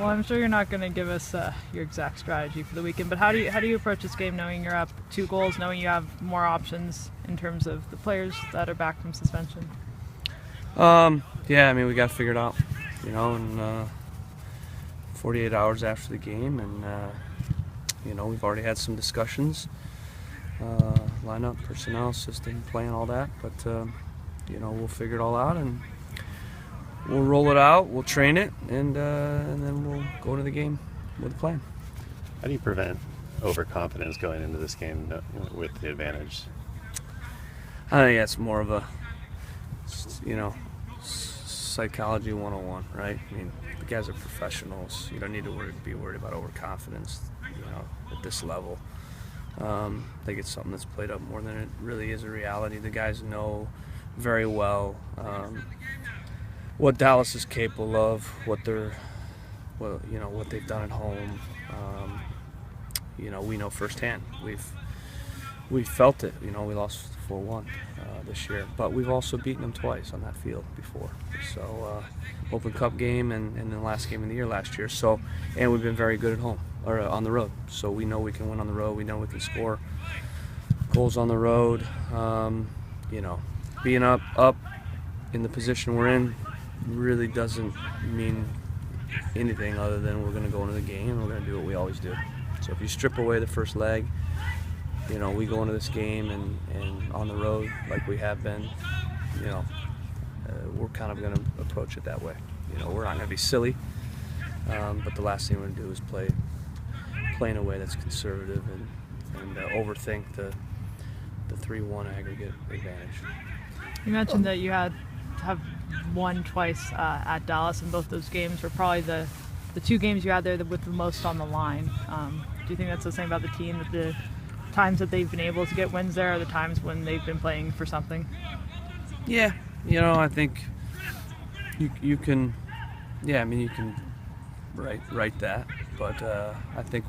Well, I'm sure you're not going to give us your exact strategy for the weekend, but how do you approach this game knowing you're up 2 goals, knowing you have more options in terms of the players that are back from suspension? Yeah, I mean, we got to figure it out, in 48 hours after the game, and we've already had some discussions, lineup, personnel, system, plan, all that, but we'll figure it all out and we'll roll it out, we'll train it, and then we'll go to the game with a plan. How do you prevent overconfidence going into this game with the advantage? I think that's more of a, psychology 101, right? I mean, the guys are professionals. You don't need to be worried about overconfidence, at this level. I think it's something that's played up more than it really is a reality. The guys know very well what Dallas is capable of, what they've done at home. We know firsthand. We've felt it. We lost 4-1 this year, but we've also beaten them twice on that field before. So Open Cup game and the last game of the year last year. So, and we've been very good at home or on the road. So we know we can win on the road. We know we can score goals on the road. Being up in the position we're in really doesn't mean anything other than we're going to go into the game and we're going to do what we always do. So if you strip away the first leg, we go into this game and on the road like we have been, we're kind of going to approach it that way. We're not going to be silly, but the last thing we're going to do is play in a way that's conservative and overthink the 3-1 aggregate advantage. You mentioned that you have won twice at Dallas, and both those games were probably the 2 games you had there with the most on the line. Do you think that's the same about the team, that the times that they've been able to get wins there are the times when they've been playing for something? Yeah, I think you can, you can write that, but I think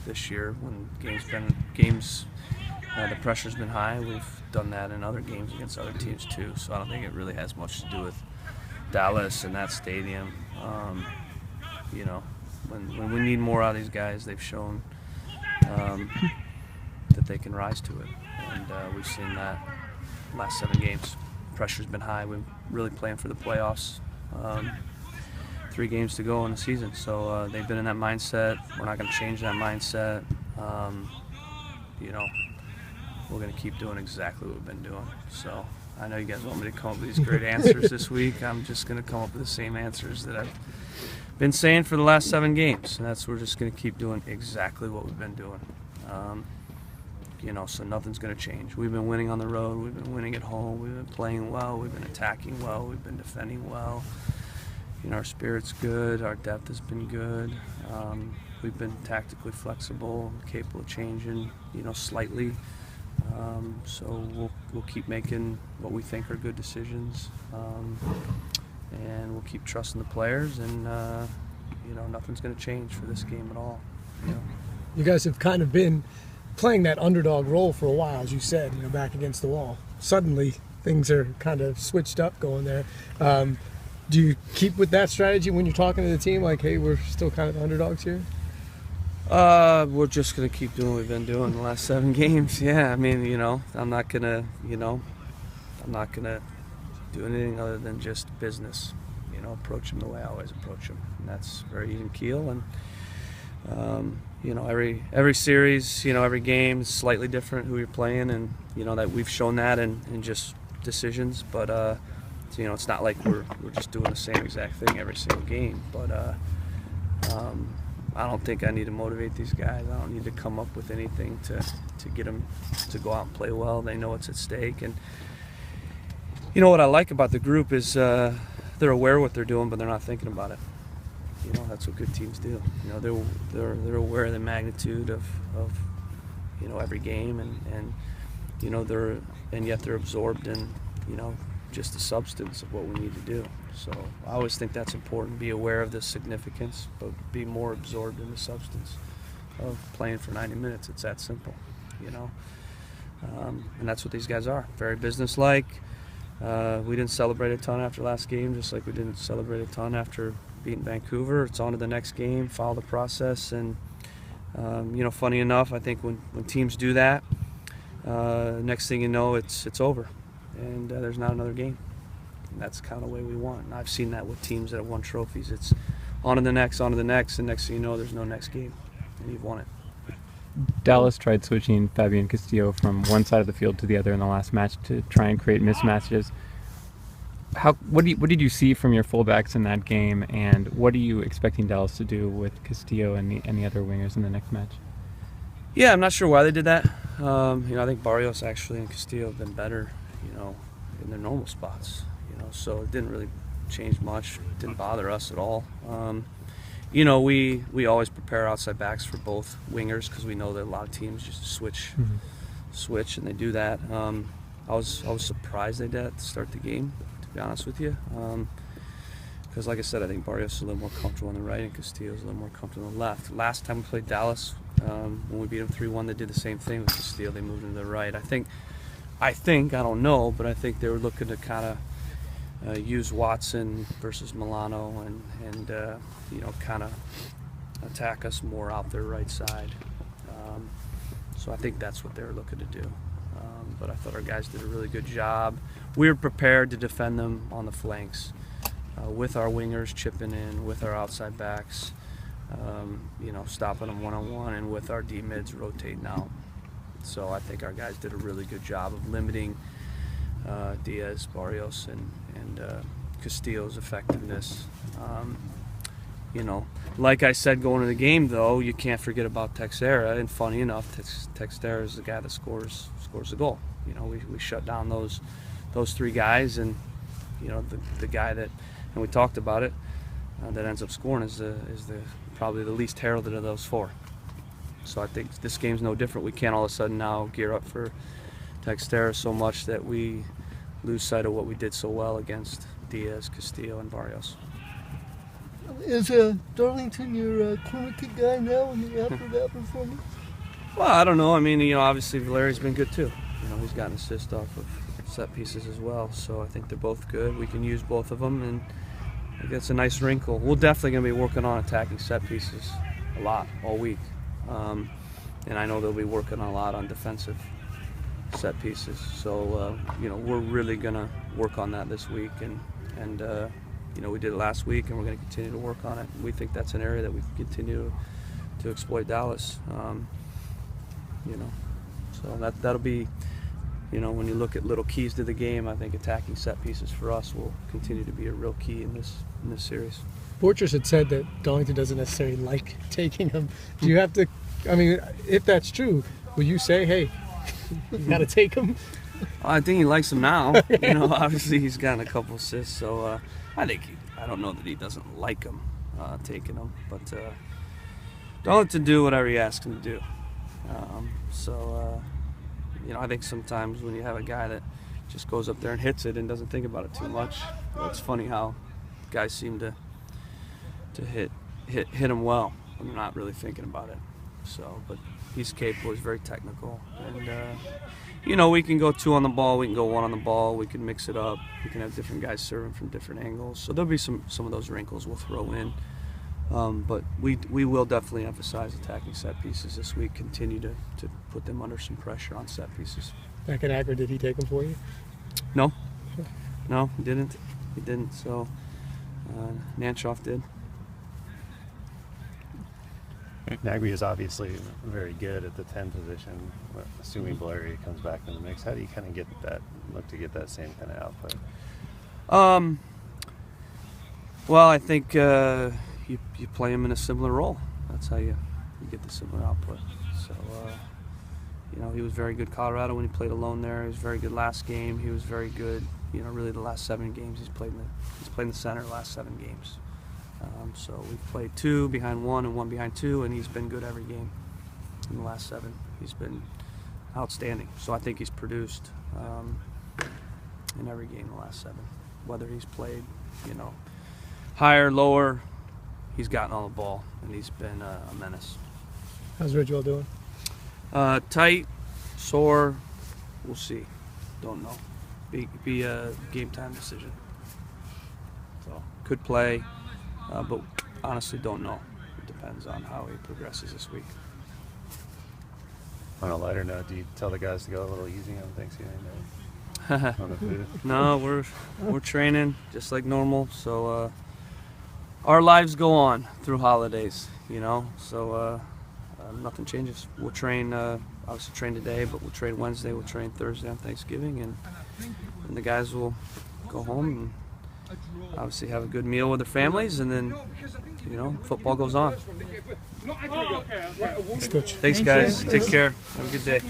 this year when the pressure's been high, we've done that in other games against other teams too. So I don't think it really has much to do with Dallas and that stadium. When we need more out of these guys, they've shown that they can rise to it, and we've seen that last 7 games. Pressure's been high. We're really playing for the playoffs. 3 games to go in the season, so they've been in that mindset. We're not going to change that mindset. We're going to keep doing exactly what we've been doing. So I know you guys want me to come up with these great answers this week. I'm just going to come up with the same answers that I've been saying for the last 7 games, and we're just going to keep doing exactly what we've been doing. So nothing's going to change. We've been winning on the road. We've been winning at home. We've been playing well. We've been attacking well. We've been defending well. Our spirit's good. Our depth has been good. We've been tactically flexible, capable of changing, slightly. So we'll keep making what we think are good decisions, and we'll keep trusting the players. And nothing's going to change for this game at all. You guys have kind of been playing that underdog role for a while, as you said, back against the wall. Suddenly, things are kind of switched up going there. Do you keep with that strategy when you're talking to the team, like, hey, we're still kind of underdogs here? We're just going to keep doing what we've been doing the last 7 games. Yeah, I mean, I'm not going to do anything other than just business. Approach them the way I always approach them. And that's very even keel. And, every series, every game is slightly different who you're playing. And, that we've shown that in just decisions. But, it's not like we're just doing the same exact thing every single game. But I don't think I need to motivate these guys. I don't need to come up with anything to get them to go out and play well. They know what's at stake. And what I like about the group is they're aware of what they're doing, but they're not thinking about it. That's what good teams do. They're aware of the magnitude of every game, and yet they're absorbed in just the substance of what we need to do. So I always think that's important. Be aware of the significance, but be more absorbed in the substance of playing for 90 minutes. It's that simple, and that's what these guys are. Very businesslike. We didn't celebrate a ton after last game, just like we didn't celebrate a ton after beating Vancouver. It's on to the next game, follow the process. And, funny enough, I think when teams do that, next thing you know, it's over. And there's not another game. And that's kind of the way we want. And I've seen that with teams that have won trophies. It's on to the next, and next thing you know, there's no next game. And you've won it. Dallas tried switching Fabian Castillo from one side of the field to the other in the last match to try and create mismatches. What did you see from your fullbacks in that game, and what are you expecting Dallas to do with Castillo and the other wingers in the next match? Yeah, I'm not sure why they did that. I think Barrios actually and Castillo have been better, in their normal spots. So it didn't really change much. It didn't bother us at all. We always prepare outside backs for both wingers because we know that a lot of teams just switch, and they do that. I was surprised they did that to start the game, to be honest with you, because like I said, I think Barrios is a little more comfortable on the right and Castillo is a little more comfortable on the left. Last time we played Dallas, when we beat them 3-1, they did the same thing with Castillo. They moved him to the right. I don't know, but I think they were looking to kind of use Watson versus Milano and kind of attack us more out their right side. So I think that's what they were looking to do. But I thought our guys did a really good job. We were prepared to defend them on the flanks with our wingers chipping in, with our outside backs, stopping them one-on-one, and with our D-mids rotating out. So I think our guys did a really good job of limiting Diaz, Barrios, and Castillo's effectiveness. Like I said going into the game, though, you can't forget about Texeira, and funny enough, Texeira is the guy that scores the goal. We shut down those three guys, and the guy that, and we talked about it, that ends up scoring is probably the least heralded of those four. So I think this game's no different. We can't all of a sudden now gear up for Texeira so much that we lose sight of what we did so well against Diaz, Castillo, and Barrios. Is Darlington your corner kick guy now after that performance? Well, I don't know. Obviously Valeri's been good too. He's got an assist off of set pieces as well. So I think they're both good. We can use both of them, and I think that's a nice wrinkle. We're definitely going to be working on attacking set pieces a lot all week. And I know they'll be working a lot on defensive set pieces. So, we're really going to work on that this week. And we did it last week, and we're going to continue to work on it. We think that's an area that we can continue to exploit Dallas. So that'll be, when you look at little keys to the game, I think attacking set pieces for us will continue to be a real key in this series. Fortress had said that Darlington doesn't necessarily like taking him. Do you have to, if that's true, will you say, hey, you got to take him? I think he likes him now. Obviously he's gotten a couple assists, so I don't know that he doesn't like him taking him, but Darlington do whatever he asks him to do. I think sometimes when you have a guy that just goes up there and hits it and doesn't think about it too much, it's funny how guys seem to hit him well when they're not really thinking about it. So, but he's capable. He's very technical, and we can go two on the ball, we can go one on the ball, we can mix it up, we can have different guys serving from different angles. So there'll be some of those wrinkles we'll throw in. But we will definitely emphasize attacking set pieces this week, continue to put them under some pressure on set pieces. Back in Akron, did he take them for you? No, he didn't. So Nanshoff did. Nagbe is obviously very good at the 10 position. Assuming Valeri comes back in the mix, how do you kind of get that same kind of output? Well, I think you play him in a similar role. That's how you get the similar output. So, he was very good Colorado when he played alone there. He was very good last game. He was very good, really the last 7 games he's played in the center the last 7 games. So we've played 2 behind 1 and 1 behind 2, and he's been good every game in the last 7. He's been outstanding. So I think he's produced in every game in the last 7. Whether he's played, higher, lower, he's gotten on the ball, and he's been a menace. How's Ridgewell doing? Tight, sore, we'll see. Don't know. Be a game time decision. So could play, but honestly don't know. It depends on how he progresses this week. On a lighter note, do you tell the guys to go a little easy on Thanksgiving Day? On the food? No, we're training just like normal. So our lives go on through holidays, you know. So nothing changes. We'll train. Obviously train today, but we'll train Wednesday. We'll train Thursday on Thanksgiving, and the guys will go home and obviously have a good meal with their families, and then you know football goes on. Thanks, Coach. Thanks, guys. Take care. Have a good day.